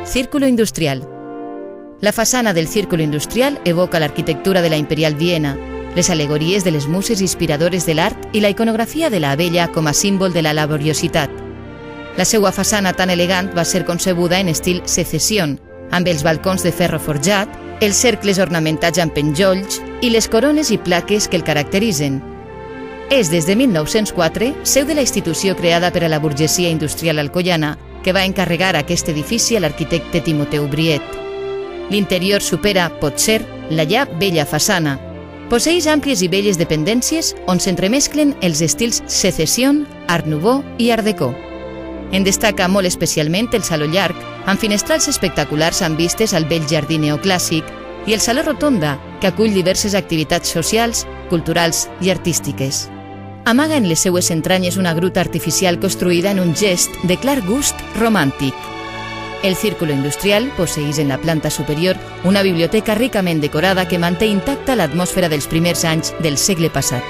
Círculo Industrial. La façana del Círculo Industrial evoca l'arquitectura de la Imperial Viena, les al·legories de les muses inspiradores de l'art i la iconografia de l'abella com a símbol de la laboriositat. La seva façana tan elegant va ser concebuda en estil secession, amb els balcons de ferro forjat, els cercles ornamentats amb penjolls i les corones i plaques que el caracteritzen. És des de 1904 seu de la institució creada per a la burgesia industrial alcoiana que va encarregar aquest edifici a l'arquitecte Timoteu Briet. L'interior supera, potser, la ja vella façana. Posseeix àmplies i belles dependències on s'entremesclen els estils secession, art nouveau i art déco. En destaca molt especialment el saló llarg, amb finestrals espectaculars amb vistes al vell jardí neoclàssic, i el saló rotonda, que acull diverses activitats socials, culturals i artístiques. Amaga en les seues entranyes una gruta artificial construïda en un gest de clar gust romàntic. El Círculo Industrial posseeix en la planta superior una biblioteca ricament decorada que manté intacta l'atmosfera dels primers anys del segle passat.